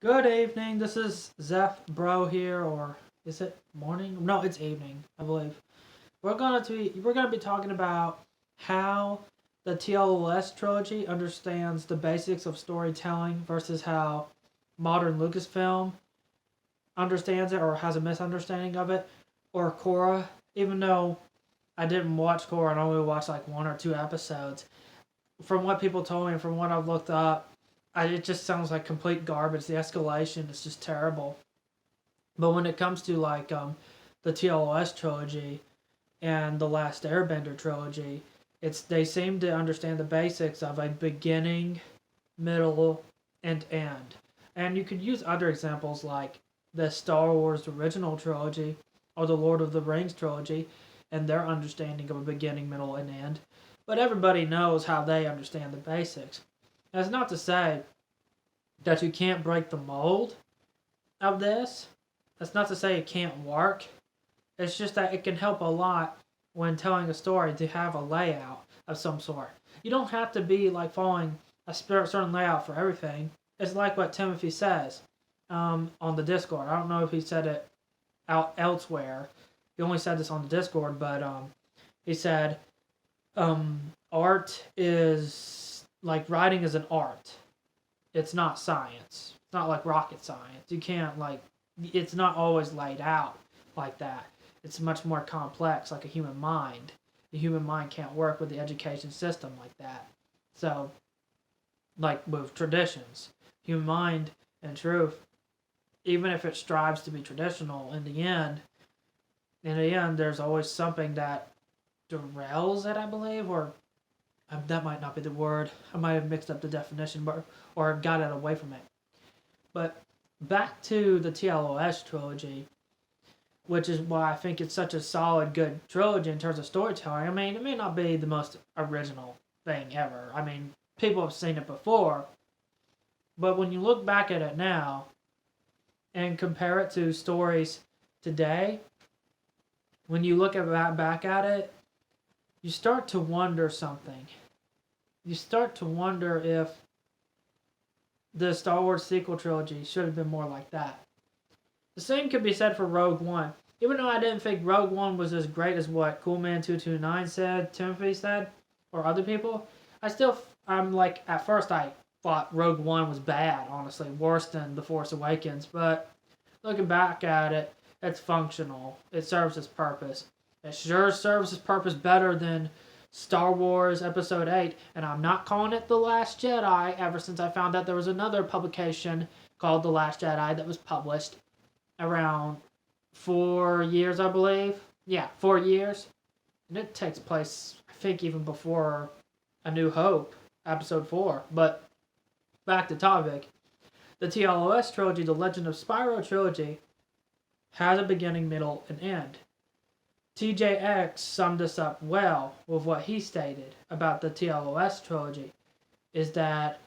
Good evening. This is Zeph Bro here, or is it morning? No, it's evening, I believe. We're gonna be talking about how the TLOS trilogy understands the basics of storytelling versus how modern Lucasfilm understands it or has a misunderstanding of it, or Korra. Even though I didn't watch Korra and only watched like one or two episodes, from what people told me and from what I've looked up, it just sounds like complete garbage. The escalation is just terrible. But when it comes to the TLOS trilogy and the Last Airbender trilogy, they seem to understand the basics of a beginning, middle, and end. And you could use other examples like the Star Wars original trilogy or the Lord of the Rings trilogy and their understanding of a beginning, middle, and end. But everybody knows how they understand the basics. That's not to say that you can't break the mold of this. That's not to say it can't work. It's just that it can help a lot when telling a story to have a layout of some sort. You don't have to be like following a certain layout for everything. It's like what Timothy says on the Discord. I don't know if he said it out elsewhere. He only said this on the Discord, but he said art is like writing is an art. It's not science. It's not like rocket science. You can't it's not always laid out like that. It's much more complex, like a human mind. The human mind can't work with the education system like that. So, like with traditions, human mind and truth, even if it strives to be traditional, in the end, there's always something that derails it, I believe, or that might not be the word. I might have mixed up the definition, or got it away from it. But back to the TLOS trilogy, which is why I think it's such a solid, good trilogy in terms of storytelling. I mean, it may not be the most original thing ever. I mean, people have seen it before, but when you look back at it now and compare it to stories today, when you look back at it, you start to wonder something. You start to wonder if the Star Wars sequel trilogy should have been more like that. The same could be said for Rogue One. Even though I didn't think Rogue One was as great as what Coolman229 said, Timothy said, or other people, at first I thought Rogue One was bad, honestly, worse than The Force Awakens, but looking back at it, it's functional. It serves its purpose. It sure serves its purpose better than Star Wars Episode 8, and I'm not calling it The Last Jedi ever since I found out there was another publication called The Last Jedi that was published around 4 years, I believe. Yeah, 4 years. And it takes place, I think, even before A New Hope, Episode 4. But back to topic. The TLOS trilogy, the Legend of Spyro trilogy, has a beginning, middle, and end. TJX summed this up well with what he stated about the TLOS trilogy, is that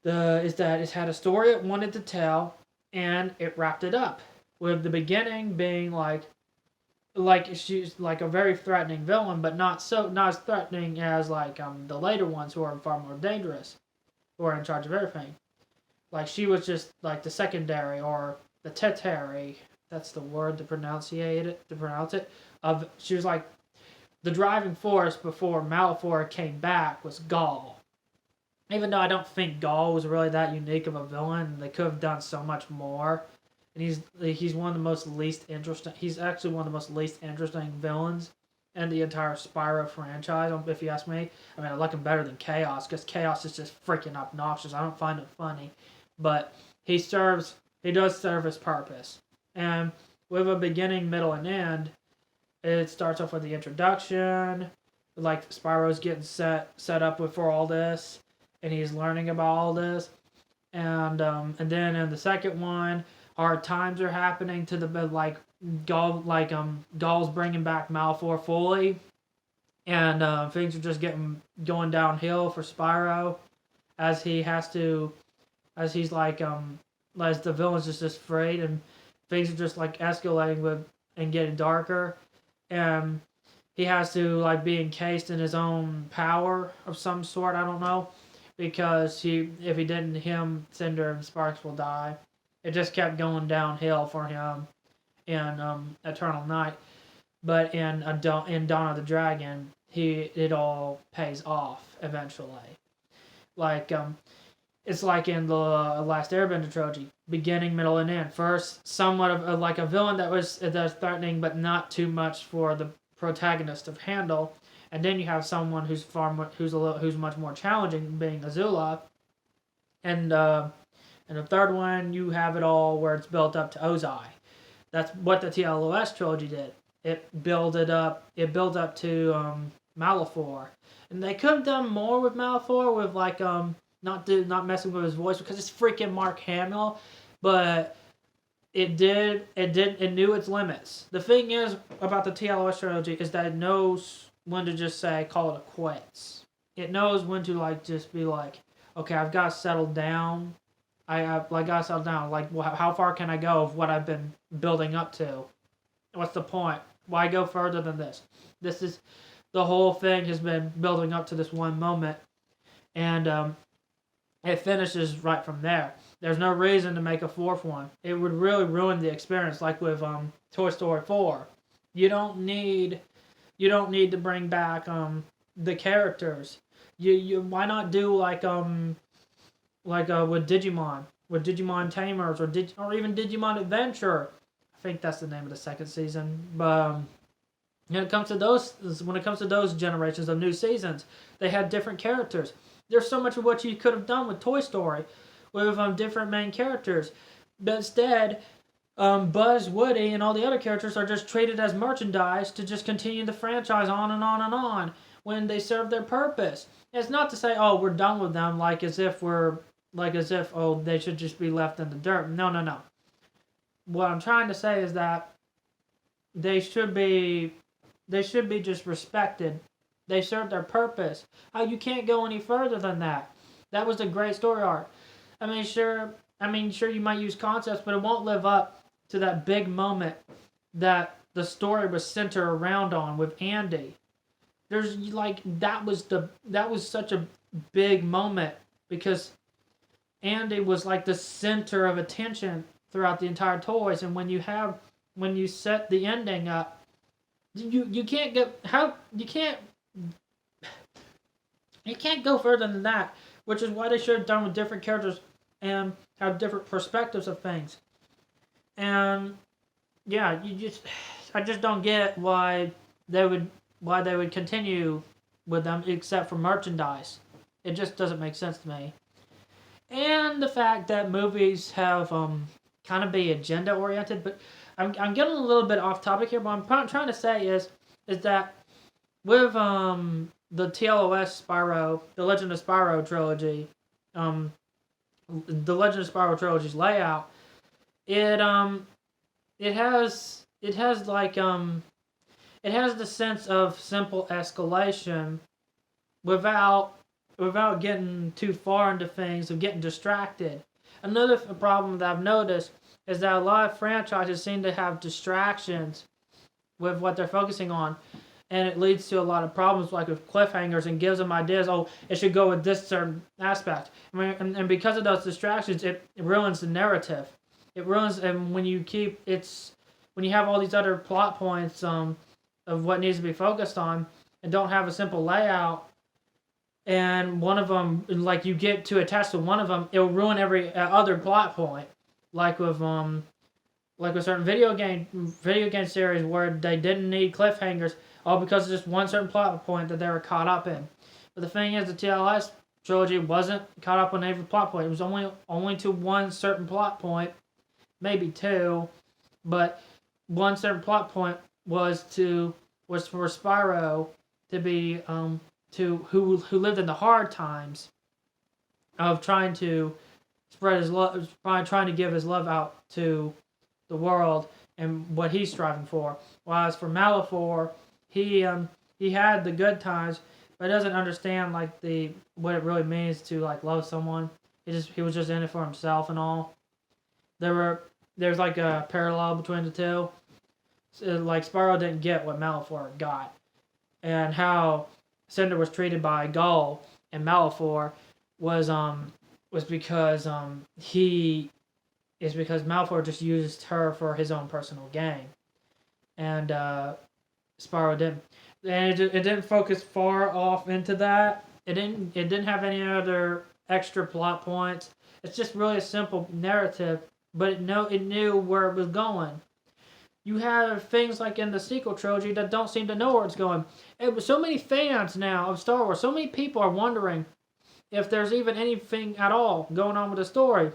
it had a story it wanted to tell, and it wrapped it up with the beginning being like she's like a very threatening villain, but not as threatening as the later ones who are far more dangerous, who are in charge of everything. Like she was just like the secondary or the tertiary. That's the word to pronounce it. She was like the driving force before Malfoy came back was Gaul. Even though I don't think Gaul was really that unique of a villain, they could have done so much more. And he's one of the most least interesting. He's actually one of the most least interesting villains in the entire Spyro franchise. If you ask me, I mean I like him better than Chaos because Chaos is just freaking obnoxious. I don't find it funny, but he does serve his purpose. And with a beginning, middle, and end, it starts off with the introduction, like Spyro's getting set up for all this, and he's learning about all this, and then in the second one, hard times are happening to the Gaul's bringing back Malfoy fully, and things are just going downhill for Spyro, as he has to, as he's as the villain's just afraid and things are just escalating and getting darker, and he has to be encased in his own power of some sort. I don't know, because if he didn't, Cinder and Sparks will die. It just kept going downhill for him in Eternal Night. But in Dawn of the Dragon, it all pays off eventually. Like it's like in the Last Airbender trilogy, beginning, middle, and end. First, somewhat of like a villain that was threatening, but not too much for the protagonist to handle. And then you have someone who's much more challenging, being Azula. And the third one, you have it all where it's built up to Ozai. That's what the TLOS trilogy did. It built up to Malifaux, and they could have done more with Malifaux, with like not messing with his voice, because it's freaking Mark Hamill, but it knew its limits. The thing is about the TLOS trilogy is that it knows when to just call it a quits. It knows when to like just be like, okay, I've got to settle down. I got to settle down. Like, how far can I go of what I've been building up to? What's the point? Why go further than this? The whole thing has been building up to this one moment, and it finishes right from there. There's no reason to make a fourth one. It would really ruin the experience, like with Toy Story 4. You don't need to bring back the characters. You why not do like with Digimon Tamers, or even Digimon Adventure. I think that's the name of the second season. But when it comes to those generations of new seasons, they had different characters. There's so much of what you could have done with Toy Story, with different main characters, but instead, Buzz, Woody, and all the other characters are just treated as merchandise to just continue the franchise on and on and on when they serve their purpose. It's not to say, oh, we're done with them, like as if they should just be left in the dirt. No. What I'm trying to say is that they should be just respected. They serve their purpose. You can't go any further than that. That was a great story arc. Sure, you might use concepts, but it won't live up to that big moment that the story was centered around on with Andy. That was such a big moment, because Andy was like the center of attention throughout the entire toys, and when you set the ending up, you can't go further than that, which is why they should have done with different characters and have different perspectives of things. And yeah, I just don't get why they would continue with them except for merchandise. It just doesn't make sense to me. And the fact that movies have kind of be agenda oriented, but I'm getting a little bit off topic here. But I'm trying to say is that with the TLOS Spyro, the Legend of Spyro trilogy, the Legend of Spyro trilogy's layout, it has the sense of simple escalation without getting too far into things, of getting distracted. Another problem that I've noticed is that a lot of franchises seem to have distractions with what they're focusing on, and it leads to a lot of problems, like with cliffhangers, and gives them ideas. Oh, it should go with this certain aspect. And because of those distractions, it ruins the narrative. It ruins, and when you have all these other plot points of what needs to be focused on, and don't have a simple layout, and one of them, like you get to attach to one of them, it'll ruin every other plot point. Like with certain video game series where they didn't need cliffhangers, all because of just one certain plot point that they were caught up in. But the thing is, the TLS trilogy wasn't caught up on every plot point. It was only to one certain plot point, maybe two, but one certain plot point was for Spyro to be who lived in the hard times of trying to spread his love, trying to give his love out to the world and what he's striving for. Whereas for Malifaux, he had the good times, but doesn't understand what it really means to love someone. He was just in it for himself and all. There's like a parallel between the two. So, Spyro didn't get what Malifaux got, and how Cinder was treated by Gull and Malifaux. was he is because Malfoy just used her for his own personal gain, and Sparrow didn't. And it didn't focus far off into that. It didn't have any other extra plot points. It's just really a simple narrative, but it knew where it was going. You have things like in the sequel trilogy that don't seem to know where it's going. It was so many fans now of Star Wars. So many people are wondering if there's even anything at all going on with the story,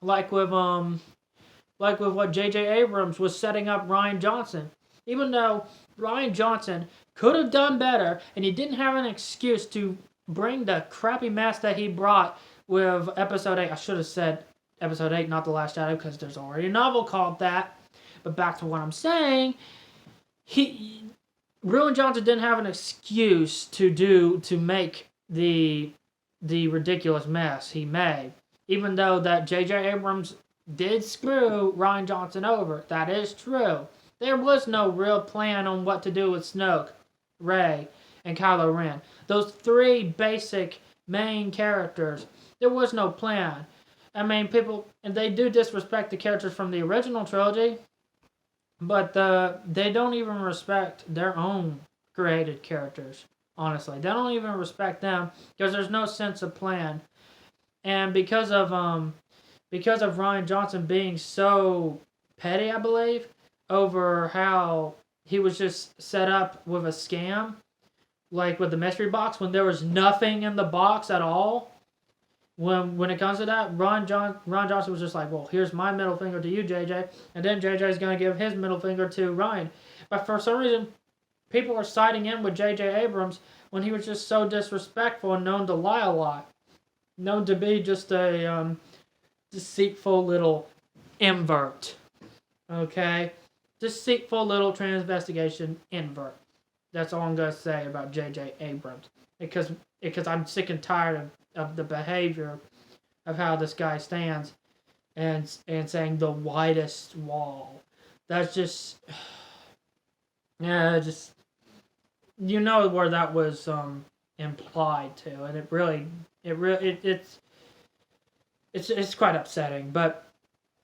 like with what J.J. Abrams was setting up Rian Johnson. Even though Rian Johnson could have done better, and he didn't have an excuse to bring the crappy mess that he brought with Episode 8. I should have said Episode 8, not The Last Shadow, because there's already a novel called that. But back to what I'm saying, Rian Johnson didn't have an excuse to make the ridiculous mess he made. Even though that J.J. Abrams did screw Rian Johnson over. That is true. There was no real plan on what to do with Snoke, Rey, and Kylo Ren. Those three basic main characters, there was no plan. I mean, they do disrespect the characters from the original trilogy, but they don't even respect their own created characters, honestly. They don't even respect them because there's no sense of plan. And because of Rian Johnson being so petty, I believe, over how he was just set up with a scam, like with the mystery box, when there was nothing in the box at all. When it comes to that, Rian Johnson was just like, well, here's my middle finger to you, JJ, and then JJ is going to give his middle finger to Rian. But for some reason, people were siding in with JJ Abrams when he was just so disrespectful and known to lie a lot. Known to be just a deceitful little invert. Okay? Deceitful little transvestigation invert. That's all I'm going to say about J.J. Abrams. Because I'm sick and tired of the behavior of how this guy stands and saying the widest wall. That's just... Yeah, just... You know where that was implied to, and it's quite upsetting. But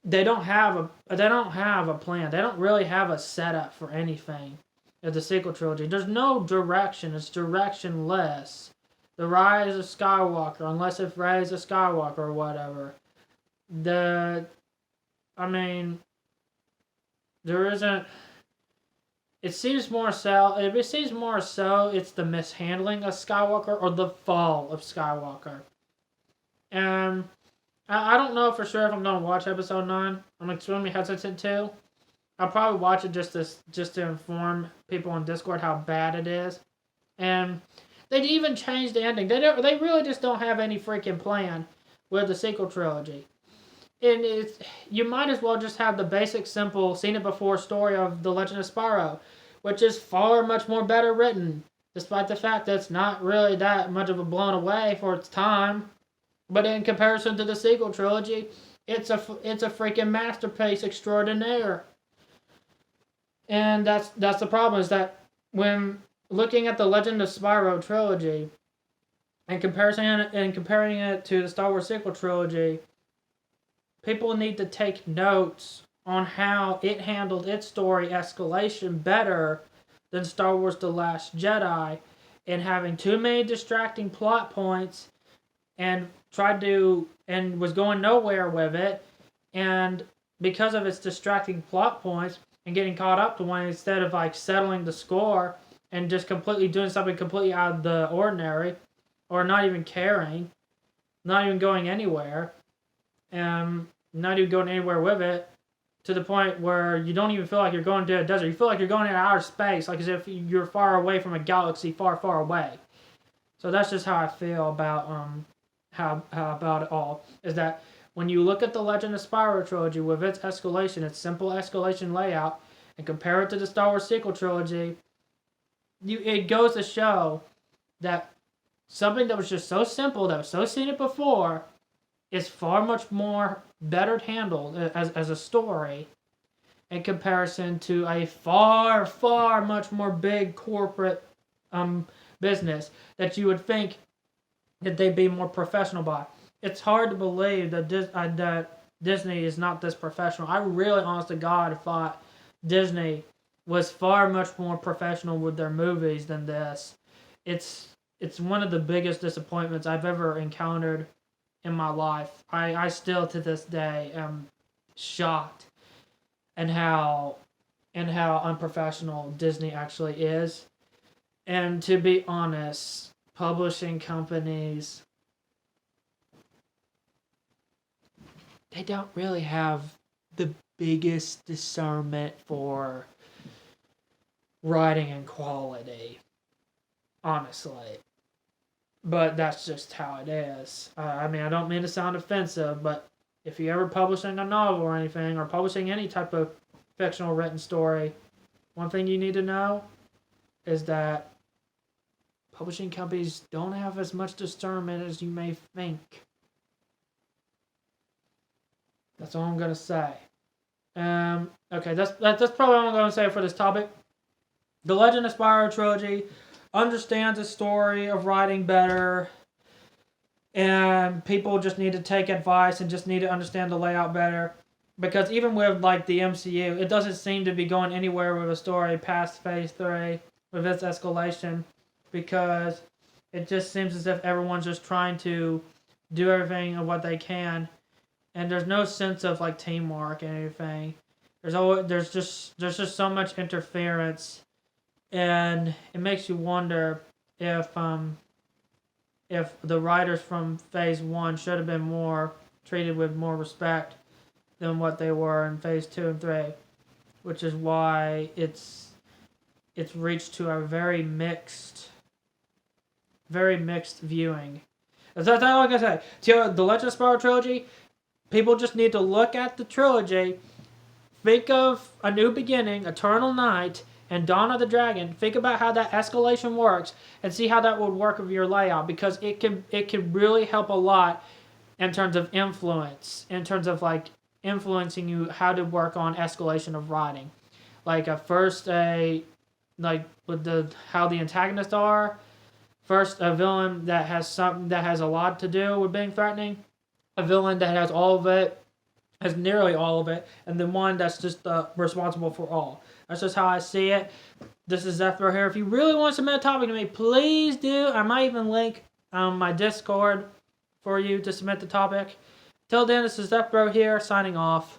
they don't have a plan. They don't really have a setup for anything of the sequel trilogy. There's no direction. It's directionless. The Rise of Skywalker, unless if Rise of Skywalker or whatever. There isn't. It seems more so it's the mishandling of Skywalker or the fall of Skywalker. And I don't know for sure if I'm going to watch Episode 9. I'm extremely hesitant to. I'll probably watch it just to inform people on Discord how bad it is. And they even changed the ending. They really just don't have any freaking plan with the sequel trilogy. And you might as well just have the basic, simple, seen-it-before story of The Legend of Sparrow, which is far much more better written, despite the fact that it's not really that much of a blown away for its time. But in comparison to the sequel trilogy, it's a freaking masterpiece extraordinaire. And that's the problem, is that when looking at the Legend of Spyro trilogy and comparing it to the Star Wars sequel trilogy, people need to take notes on how it handled its story escalation better than Star Wars The Last Jedi, in having too many distracting plot points and was going nowhere with it, and because of its distracting plot points and getting caught up to one, instead of like settling the score and just completely doing something completely out of the ordinary, or not even caring, not even going anywhere, not even going anywhere with it, to the point where you don't even feel like you're going to a desert. You feel like you're going into outer space, like as if you're far away from a galaxy far, far away. So that's just how I feel about how about it all. Is that when you look at the Legend of Spyro trilogy with its escalation, its simple escalation layout, and compare it to the Star Wars sequel trilogy, it goes to show that something that was just so simple, that was so seen it before, is far much more better handled as a story in comparison to a far, far much more big corporate business that you would think that they be more professional by. It's hard to believe that that Disney is not this professional. I really, honest to God, thought Disney was far much more professional with their movies than this. It's one of the biggest disappointments I've ever encountered in my life. I still to this day am shocked and how unprofessional Disney actually is. And to be honest, publishing companies, they don't really have the biggest discernment for writing and quality, honestly. But that's just how it is. I mean, I don't mean to sound offensive, but if you're ever publishing a novel or anything, or publishing any type of fictional written story, one thing you need to know is that publishing companies don't have as much discernment as you may think. That's all I'm gonna say. Okay, that's probably all I'm gonna say for this topic. The Legend of Spyro trilogy understands the story of writing better, and people just need to take advice and just need to understand the layout better. Because even with like the MCU, it doesn't seem to be going anywhere with a story past Phase 3 with its escalation, because it just seems as if everyone's just trying to do everything of what they can, and there's no sense of like teamwork and anything. There's just so much interference, and it makes you wonder if the writers from Phase 1 should have been more treated with more respect than what they were in Phase 2 and 3, which is why it's reached to a very mixed viewing. That's all I can say. The Legend of Spyro trilogy, people just need to look at the trilogy, think of A New Beginning, Eternal Night, and Dawn of the Dragon. Think about how that escalation works and see how that would work with your layout, because it can really help a lot in terms of influence, in terms of like influencing you how to work on escalation of writing. Like like with how the antagonists are. First, a villain that has something that has a lot to do with being threatening, a villain that has all of it, has nearly all of it, and then one that's just responsible for all. That's just how I see it. This is Zephyr here. If you really want to submit a topic to me, please do. I might even link my Discord for you to submit the topic. Till then, this is Zephyr here, signing off.